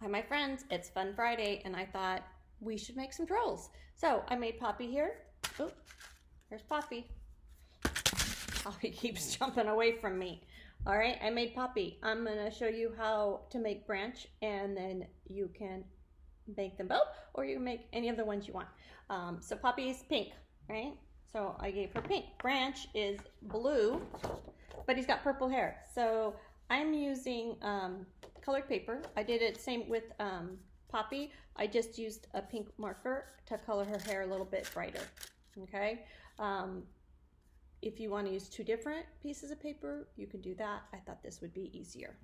Hi, my friends. It's Fun Friday, and I thought we should make some trolls. So I made Poppy here. Oh, there's Poppy. Poppy keeps jumping away from me. All right, I made Poppy. I'm gonna show you how to make Branch, and then you can make them both, or you can make any of the ones you want. So Poppy's pink, right? So I gave her pink. Branch is blue, but he's got purple hair. So I'm using colored paper. I did it same with Poppy. I just used a pink marker to color her hair a little bit brighter, okay? If you want to use two different pieces of paper, you can do that. I thought this would be easier.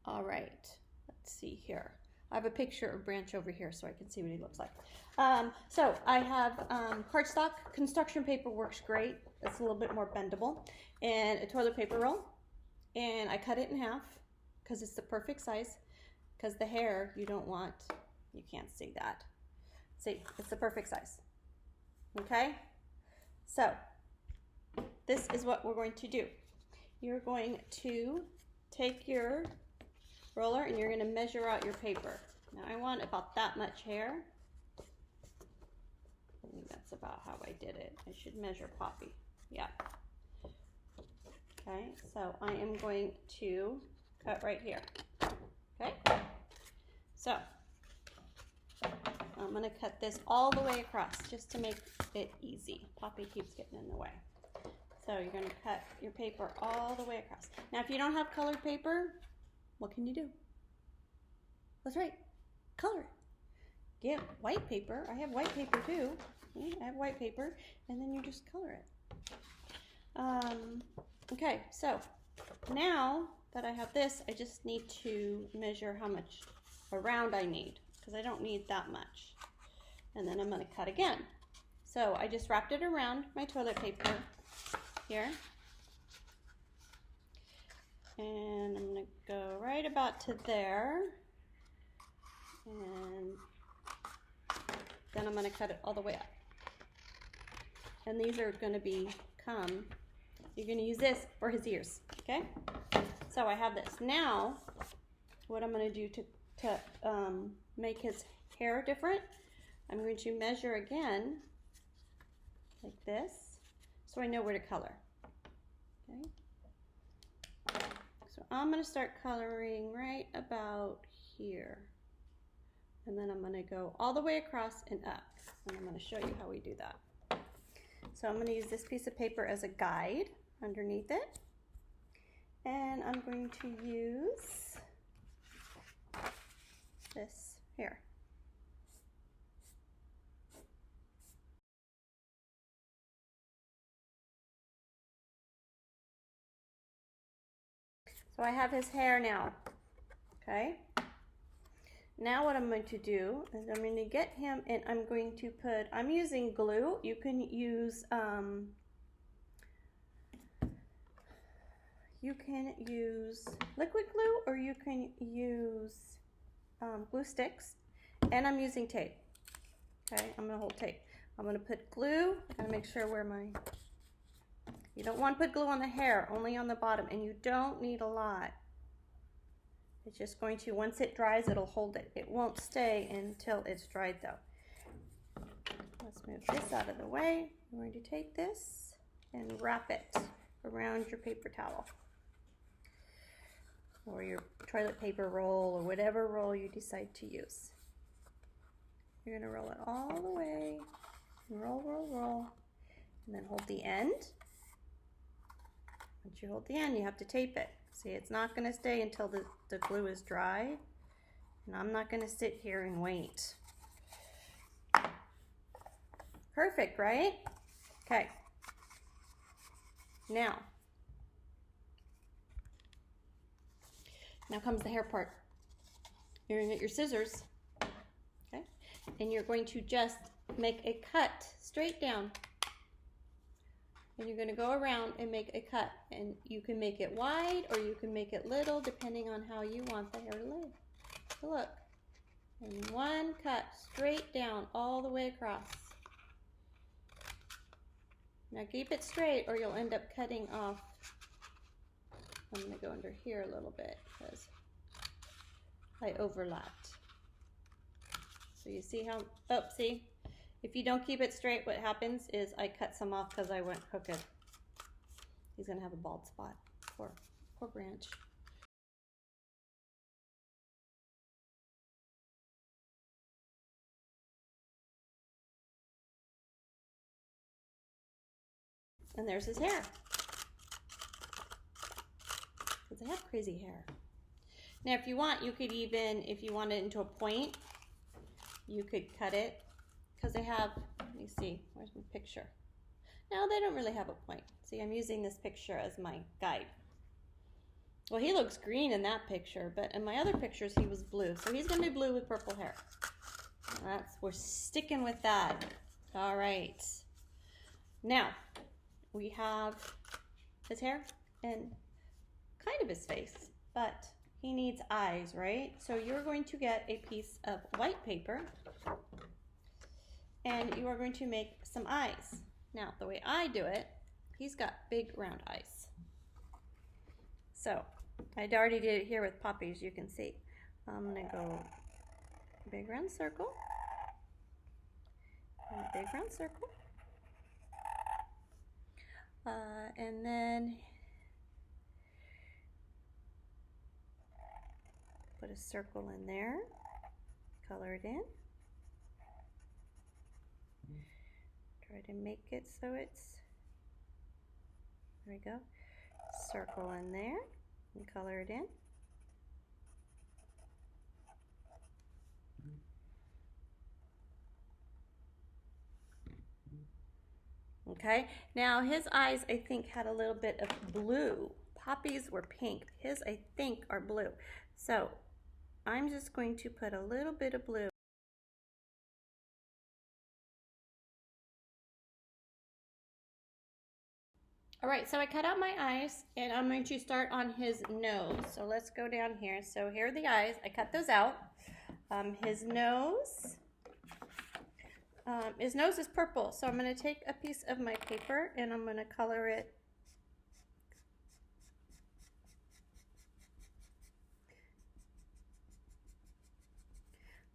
All right, let's see here. I have a picture of Branch over here so I can see what he looks like. So I have cardstock. Construction paper works great. It's a little bit more bendable. And a toilet paper roll. And I cut it in half because it's the perfect size. Because the hair you don't want, you can't see that. See, it's the perfect size. Okay? So this is what we're going to do. You're going to take your roller and you're going to measure out your paper. Now I want about that much hair. I think that's about how I did it. I should measure Poppy. Yeah. Okay, so I am going to cut right here. Okay, so I'm going to cut this all the way across just to make it easy. Poppy keeps getting in the way. So you're going to cut your paper all the way across. Now if you don't have colored paper, what can you do? That's right, color it. Get white paper. I have white paper too. I have white paper, and then you just color it. Okay, so now that I have this, I just need to measure how much around I need, because I don't need that much. And then I'm going to cut again. So I just wrapped it around my toilet paper here. And I'm going to go right about to there. And then I'm going to cut it all the way up. And these are going to become, you're going to use this for his ears, okay? So I have this. Now, what I'm going to do to make his hair different, I'm going to measure again, like this, so I know where to color, okay? So I'm going to start coloring right about here. And then I'm going to go all the way across and up. And I'm going to show you how we do that. So I'm going to use this piece of paper as a guide underneath it. And I'm going to use this here. So I have his hair now, okay? Now what I'm going to do is I'm going to get him and I'm going to put, I'm using glue. You can use liquid glue, or you can use glue sticks, and I'm using tape. Okay, I'm going to hold tape. I'm going to put glue. I gotta make sure where you don't want to put glue on the hair, only on the bottom, and you don't need a lot. It's just going to, once it dries, it'll hold it. It won't stay until it's dried though. Let's move this out of the way. I'm going to take this and wrap it around your paper towel or your toilet paper roll or whatever roll you decide to use. You're going to roll it all the way, roll, roll, roll, and then hold the end. Once you hold the end, you have to tape it. See, it's not going to stay until the glue is dry, and I'm not going to sit here and wait. Perfect, right? Okay. Now comes the hair part. You're going to get your scissors, okay, and you're going to just make a cut straight down. And you're going to go around and make a cut, and you can make it wide or you can make it little depending on how you want the hair to lay. So look, and one cut straight down all the way across. Now keep it straight or you'll end up cutting off. I'm going to go under here a little bit because I overlapped. So you see how, oh, see? If you don't keep it straight, what happens is I cut some off because I went crooked. He's gonna have a bald spot. Poor branch. And there's his hair. Because they have crazy hair. Now if you want, you could even, if you want it into a point, you could cut it. Because they have, let me see, where's my picture? No, they don't really have a point. See, I'm using this picture as my guide. Well, he looks green in that picture, but in my other pictures, he was blue. So he's gonna be blue with purple hair. We're sticking with that. All right. Now, we have his hair and kind of his face, but he needs eyes, right? So you're going to get a piece of white paper and you are going to make some eyes. Now, the way I do it, he's got big round eyes. So, I already did it here with Poppy, as you can see. I'm gonna go big round circle, and a big round circle, and then put a circle in there, color it in, try to make it so it's, there we go, circle in there, and color it in. Okay, now his eyes, I think, had a little bit of blue. Poppy's were pink. His, I think, are blue. So I'm just going to put a little bit of blue. All right, so I cut out my eyes and I'm going to start on his nose. So let's go down here. So here are the eyes. I cut those out. His nose is purple. So I'm going to take a piece of my paper and I'm going to color it.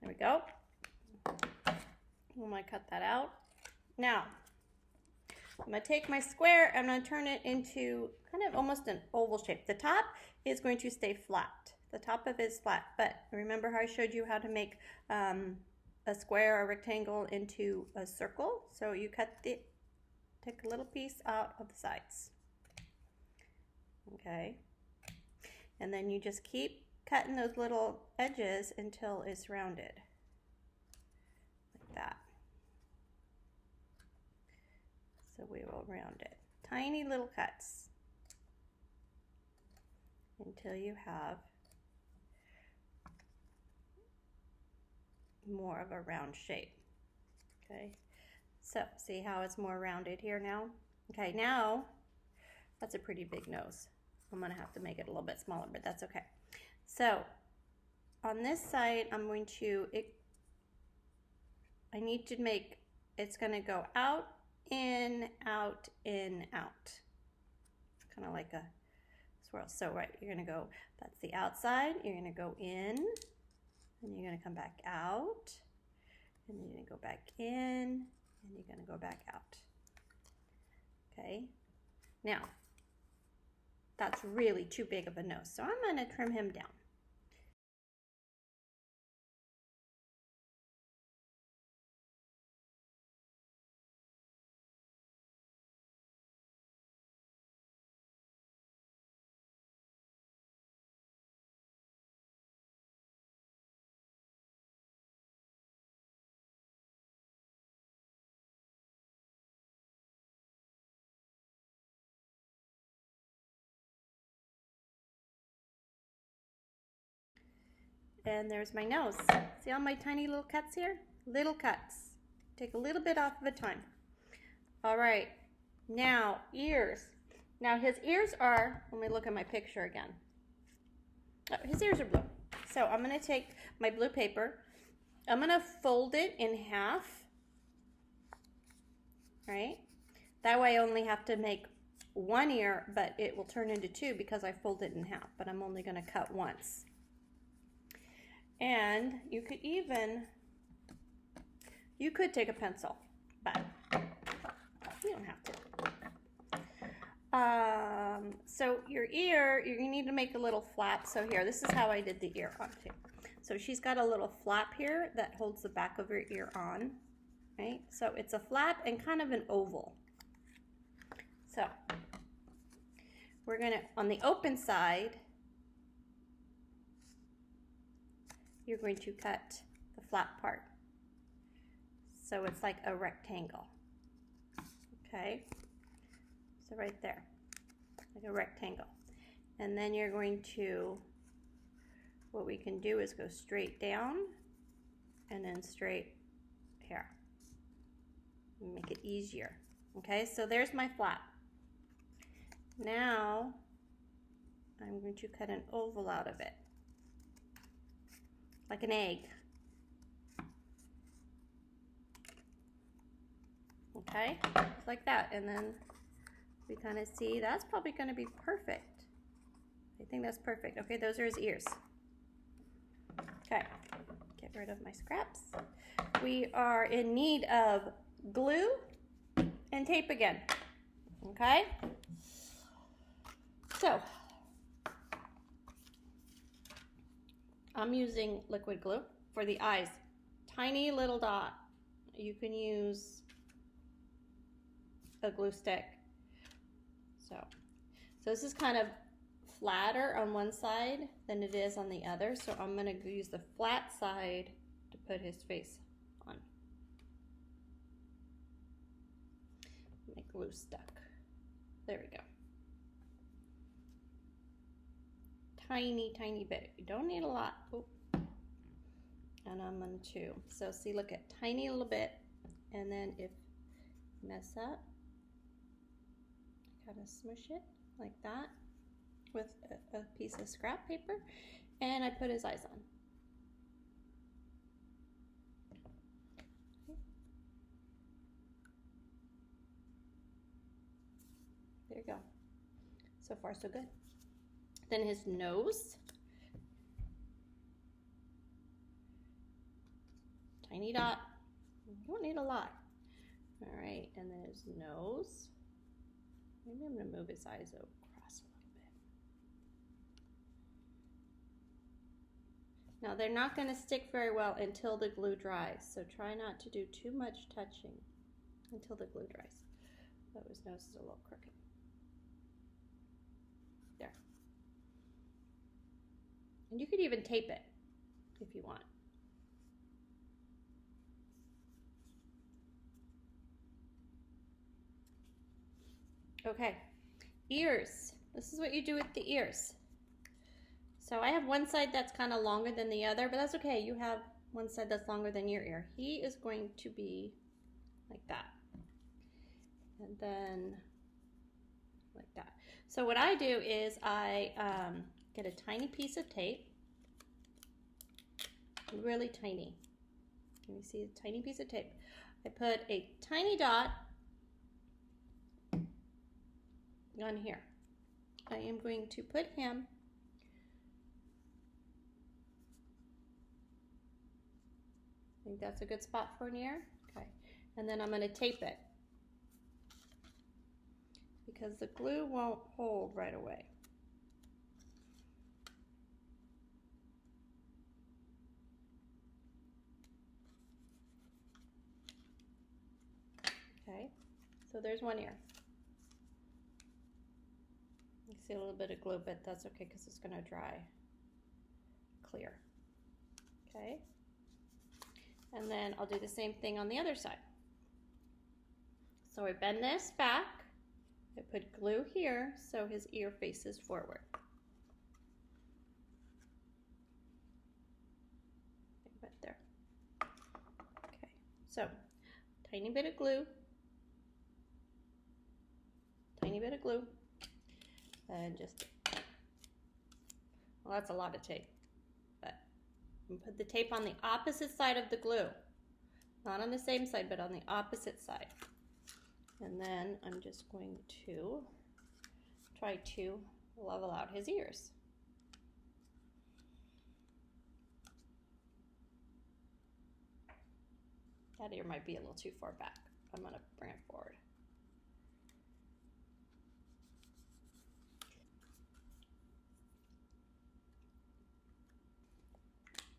There we go. I'm going to cut that out. Now, I'm going to take my square, I'm going to turn it into kind of almost an oval shape. The top is going to stay flat. The top of it is flat, but remember how I showed you how to make a square or rectangle into a circle? So you take a little piece out of the sides. Okay. And then you just keep cutting those little edges until it's rounded. Like that. So we will round it. Tiny little cuts until you have more of a round shape. Okay, so see how it's more rounded here now? Okay, now that's a pretty big nose. I'm gonna have to make it a little bit smaller, but that's okay. So on this side, I'm going to, I need to make, it's gonna go out, in, out, in, out. Kind of like a swirl. So right, you're gonna go, that's the outside, you're gonna go in, and you're gonna come back out, and you're gonna go back in, and you're gonna go back out. Okay, now, that's really too big of a nose, so I'm gonna trim him down. And there's my nose. See all my tiny little cuts here? Little cuts. Take a little bit off of a time. All right, now ears. Now his ears are, let me look at my picture again. Oh, his ears are blue. So I'm gonna take my blue paper, I'm gonna fold it in half, right? That way I only have to make one ear, but it will turn into two because I fold it in half, but I'm only gonna cut once. And you could take a pencil, but you don't have to. So your ear, you need to make a little flap. So here, this is how I did the ear on too. So she's got a little flap here that holds the back of her ear on, right? So it's a flap and kind of an oval. So we're gonna, on the open side, you're going to cut the flap part. So it's like a rectangle, okay? So right there, like a rectangle. And then you're going to, what we can do is go straight down and then straight here. Make it easier, okay? So there's my flap. Now, I'm going to cut an oval out of it, like an egg. Okay, just like that. And then we kind of see that's probably going to be perfect. I think that's perfect. Okay, those are his ears. Okay, get rid of my scraps. We are in need of glue and tape again. Okay, so I'm using liquid glue for the eyes. Tiny little dot. You can use a glue stick. So this is kind of flatter on one side than it is on the other. So I'm going to use the flat side to put his face on. My glue stuck. There we go. Tiny, tiny bit. You don't need a lot. Oh. And I'm going to, so see, look at tiny little bit. And then if mess up, kind of smush it like that with a piece of scrap paper, and I put his eyes on. Okay. There you go. So far so good. Then his nose. Tiny dot. You don't need a lot. All right, and then his nose. Maybe I'm going to move his eyes across a little bit. Now they're not going to stick very well until the glue dries, so try not to do too much touching until the glue dries. Oh, his nose is a little crooked. There. And you could even tape it if you want. Okay, ears. This is what you do with the ears. So I have one side that's kind of longer than the other, but that's okay. You have one side that's longer than your ear. He is going to be like that. And then like that. So what I do is I get a tiny piece of tape, really tiny. Can you see a tiny piece of tape? I put a tiny dot on here. I am going to put him I think that's a good spot for an ear. Okay, and then I'm going to tape it because the glue won't hold right away. Okay, so there's one ear. You see a little bit of glue, but that's okay because it's going to dry clear. Okay, and then I'll do the same thing on the other side. So I bend this back, I put glue here so his ear faces forward. Right there. Okay, so tiny bit of glue, tiny bit of glue, and just, well, that's a lot of tape, but I'm gonna put the tape on the opposite side of the glue, not on the same side, but on the opposite side. And then I'm just going to try to level out his ears. That ear might be a little too far back. I'm going to bring it forward.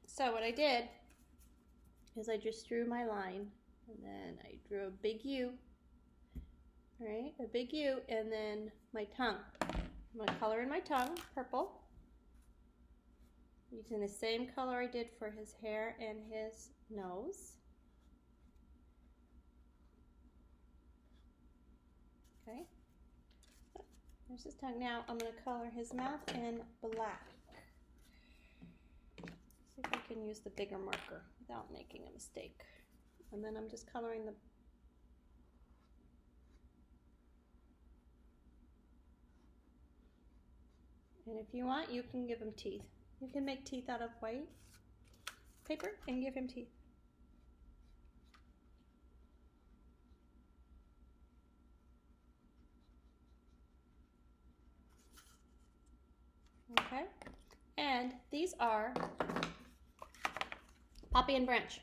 So what I did is I just drew my line, and then I drew a big U, right? A big U, and then my tongue. I'm going to color in my tongue purple, using the same color I did for his hair and his nose. Okay, there's his tongue. Now I'm going to color his mouth in black. See if I can use the bigger marker without making a mistake. And then I'm just coloring the and if you want, you can give him teeth. You can make teeth out of white paper and give him teeth. Okay, and these are Poppy and Branch.